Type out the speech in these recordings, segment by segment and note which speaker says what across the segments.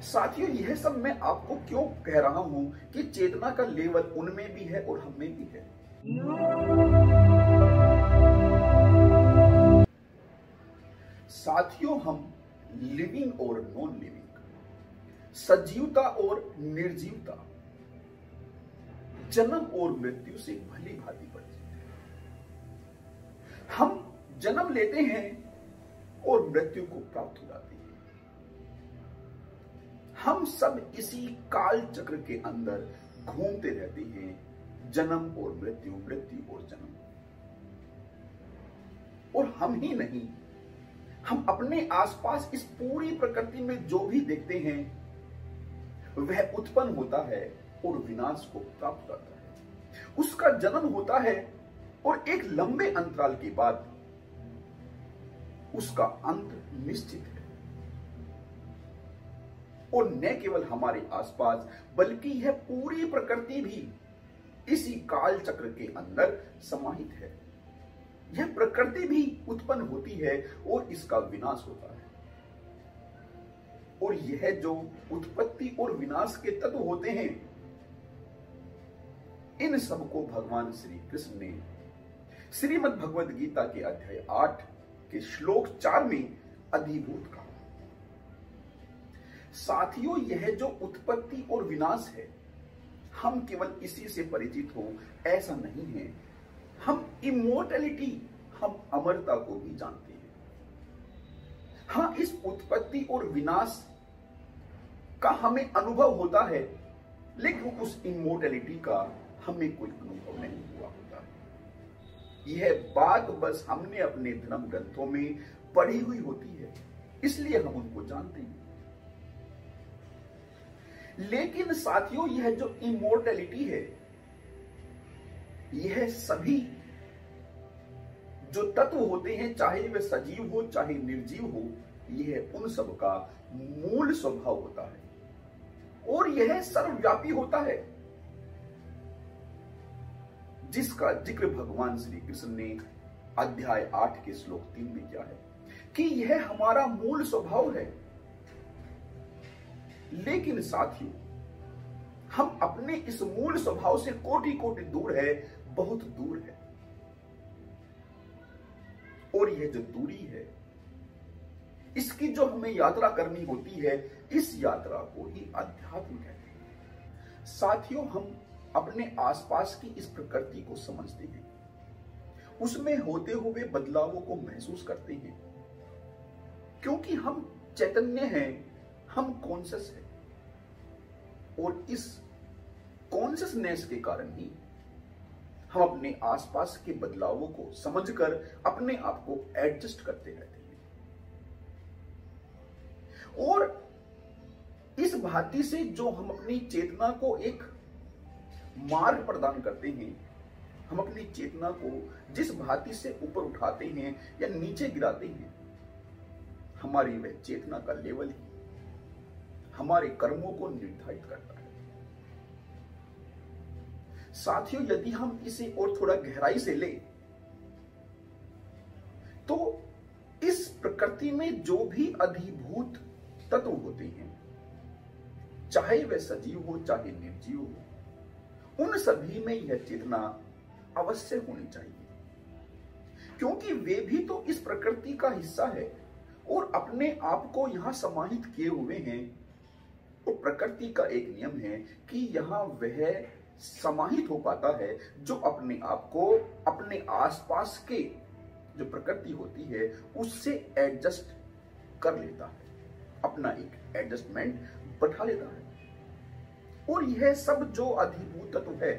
Speaker 1: साथियों, यह सब मैं आपको क्यों कह रहा हूं कि चेतना का लेवल उनमें भी है और हम में भी है। साथियों, हम लिविंग और नॉन लिविंग, सजीवता और निर्जीवता, जन्म और मृत्यु से भली भांति परिचित हैं। हम जन्म लेते हैं और मृत्यु को प्राप्त हो जाते हैं। हम सब इसी काल चक्र के अंदर घूमते रहते हैं, जन्म और मृत्यु, मृत्यु और जन्म। और हम ही नहीं, हम अपने आसपास इस पूरी प्रकृति में जो भी देखते हैं वह उत्पन्न होता है और विनाश को प्राप्त करता है। उसका जन्म होता है और एक लंबे अंतराल के बाद उसका अंत निश्चित है। और न केवल हमारे आसपास बल्कि यह पूरी प्रकृति भी इसी काल चक्र के अंदर समाहित है। यह प्रकृति भी उत्पन्न होती है और इसका विनाश होता है। और यह जो उत्पत्ति और विनाश के तत्व होते हैं, इन सबको भगवान श्री कृष्ण ने श्रीमद् भगवद गीता के अध्याय 8 के श्लोक 4 में अधिभूत कहा। साथियों, यह जो उत्पत्ति और विनाश है, हम केवल इसी से परिचित हो ऐसा नहीं है। हम इमोर्टैलिटी, हम अमरता को भी जानते हैं। हाँ, इस उत्पत्ति और विनाश का हमें अनुभव होता है, लेकिन उस इमोर्टैलिटी का हमें कोई अनुभव नहीं हुआ होता। यह बात बस हमने अपने धर्म ग्रंथों में पढ़ी हुई होती है, इसलिए हम उनको जानते हैं। लेकिन साथियों, यह जो इमोर्टैलिटी है, यह सभी जो तत्व होते हैं, चाहे वे सजीव हो चाहे निर्जीव हो, यह उन सब का मूल स्वभाव होता है और यह सर्वव्यापी होता है, जिसका जिक्र भगवान श्री कृष्ण ने अध्याय 8 के श्लोक 3 में किया है कि यह हमारा मूल स्वभाव है। लेकिन साथियों, हम अपने इस मूल स्वभाव से कोटि कोटि दूर है, बहुत दूर है। और यह जो दूरी है, इसकी जो हमें यात्रा करनी होती है, इस यात्रा को ही अध्यात्म कहते हैं। साथियों, हम अपने आसपास की इस प्रकृति को समझते हैं, उसमें होते हुए बदलावों को महसूस करते हैं, क्योंकि हम चैतन्य हैं, हम कॉन्शियस हैं। और इस कॉन्शियसनेस के कारण ही हम अपने आसपास के बदलावों को समझकर अपने आप को एडजस्ट करते रहते हैं। और इस भांति से जो हम अपनी चेतना को एक मार्ग प्रदान करते हैं, हम अपनी चेतना को जिस भांति से ऊपर उठाते हैं या नीचे गिराते हैं, हमारी वह चेतना का लेवल ही हमारे कर्मों को निर्धारित करता है। साथियों, यदि हम इसे और थोड़ा गहराई से लें तो इस प्रकृति में जो भी अधिभूत तत्व होते हैं, चाहे वे सजीव हो चाहे निर्जीव हो, उन सभी में यह चेतना अवश्य होनी चाहिए, क्योंकि वे भी तो इस प्रकृति का हिस्सा है और अपने आप को यहां समाहित किए हुए हैं। और प्रकृति का एक नियम है कि यहां वह समाहित हो पाता है जो अपने आप को अपने आसपास के जो प्रकृति होती है उससे एडजस्ट कर लेता है, अपना एक एडजस्टमेंट बैठा लेता है। और यह सब जो अधिभूत तत्व है,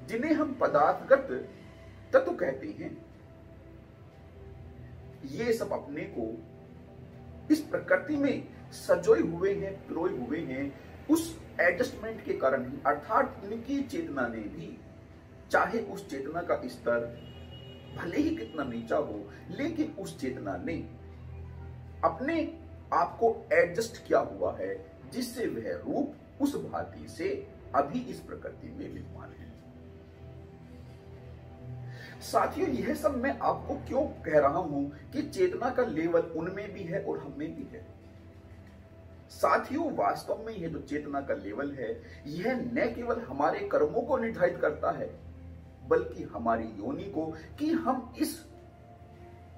Speaker 1: जिन्हें हम पदार्थगत तत्व कहते हैं, ये सब अपने को इस प्रकृति में सजोए हुए हैं, पिरोए हुए हैं, उस एडजस्टमेंट के कारण ही। अर्थात इनकी चेतना ने भी, चाहे उस चेतना का स्तर भले ही कितना नीचा हो, लेकिन उस चेतना ने अपने आप को एडजस्ट किया हुआ है, जिससे वह रूप उस भांति से अभी इस प्रकृति में विद्यमान है। साथियों, यह सब मैं आपको क्यों कह रहा हूं कि चेतना का लेवल उनमें भी है और हम में भी है। साथियों, वास्तव में यह जो चेतना का लेवल है, यह न केवल हमारे कर्मों को निर्धारित करता है, बल्कि हमारी योनि को, कि हम इस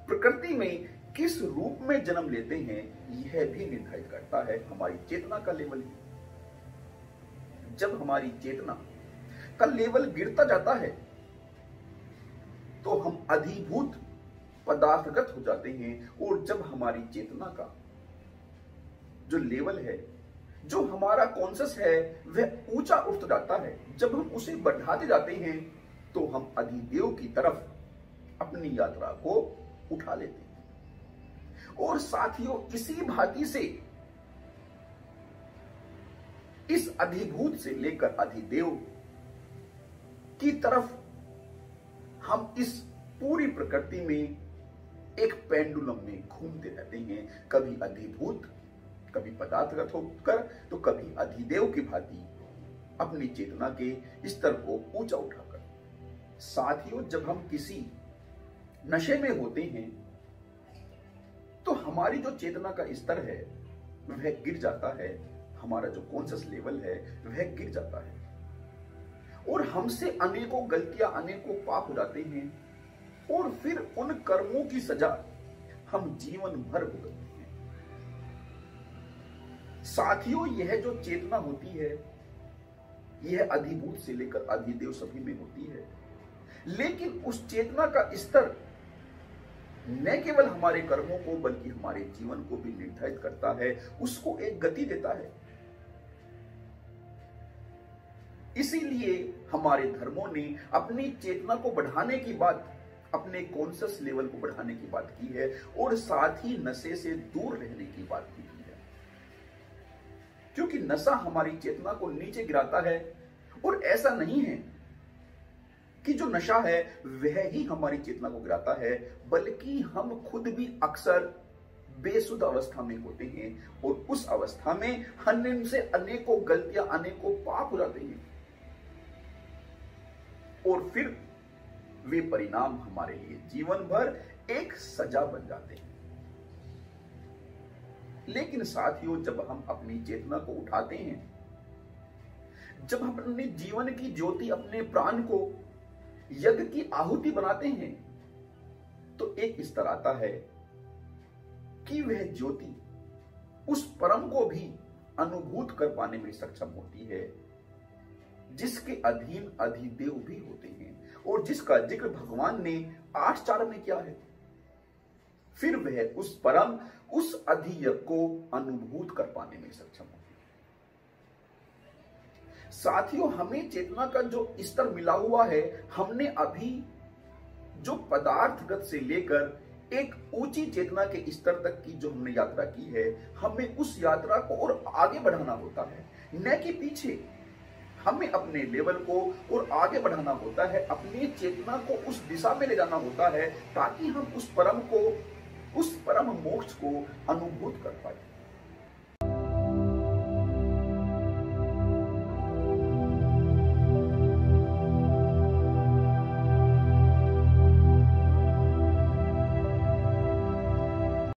Speaker 1: प्रकृति में किस रूप में जन्म लेते हैं, यह भी निर्धारित करता है हमारी चेतना का लेवल ही। जब हमारी चेतना का लेवल गिरता जाता है तो हम अधिभूत पदार्थगत हो जाते हैं, और जब हमारी चेतना का जो लेवल है, जो हमारा कॉन्शियस है, वह ऊंचा उठ जाता है, जब हम उसे बढ़ाते जाते हैं तो हम अधिदेव की तरफ अपनी यात्रा को उठा लेते हैं। और साथियों, इसी भांति से इस अधिभूत से लेकर अधिदेव की तरफ हम इस पूरी प्रकृति में एक पेंडुलम में घूमते रहते हैं, कभी अधिभूत, कभी पदार्थगत होकर, तो कभी अधिदेव की भांति अपनी चेतना के स्तर को ऊंचा उठाकर। साथियों, जब हम किसी नशे में होते हैं तो हमारी जो चेतना का स्तर है वह गिर जाता है, हमारा जो कॉन्शियस लेवल है वह गिर जाता है, और हमसे अनेकों गलतियां, अनेकों पाप हो जाते हैं, और फिर उन कर्मों की सजा हम जीवन भर भुगतते हैं। साथियों, यह जो चेतना होती है, यह अधिभूत से लेकर अधिदेव सभी में होती है, लेकिन उस चेतना का स्तर न केवल हमारे कर्मों को बल्कि हमारे जीवन को भी निर्धारित करता है, उसको एक गति देता है। इसीलिए हमारे धर्मों ने अपनी चेतना को बढ़ाने की बात, अपने कॉन्शियस लेवल को बढ़ाने की बात की है, और साथ ही नशे से दूर रहने की बात की है, क्योंकि नशा हमारी चेतना को नीचे गिराता है। और ऐसा नहीं है कि जो नशा है वह ही हमारी चेतना को गिराता है, बल्कि हम खुद भी अक्सर बेसुध अवस्था में होते हैं, और उस अवस्था में हमसे अनेकों गलतियां, अनेकों पाप हो जाते हैं, और फिर वे परिणाम हमारे लिए जीवन भर एक सजा बन जाते हैं। लेकिन साथियों, जब हम अपनी चेतना को उठाते हैं, जब हम अपने जीवन की ज्योति, अपने प्राण को यज्ञ की आहुति बनाते हैं, तो एक स्तर आता है कि वह ज्योति उस परम को भी अनुभूत कर पाने में सक्षम होती है, जिसके अधीन अधिदेव भी होते हैं, और जिसका जिक्र भगवान ने 8 चार में किया है। फिर वह उस परम, उस अधियज्ञ को अनुभूत कर पाने में सक्षम होते हैं। साथियों, हमें चेतना का जो स्तर मिला हुआ है, हमने अभी जो पदार्थगत से लेकर एक ऊंची चेतना के स्तर तक की जो हमने यात्रा की है, हमें उस यात्रा को और आगे बढ़ाना होता है, न कि पीछे। हमें अपने लेवल को और आगे बढ़ाना होता है, अपनी चेतना को उस दिशा में ले जाना होता है, ताकि हम उस परम को, उस परम मोक्ष को अनुभूत कर पाए।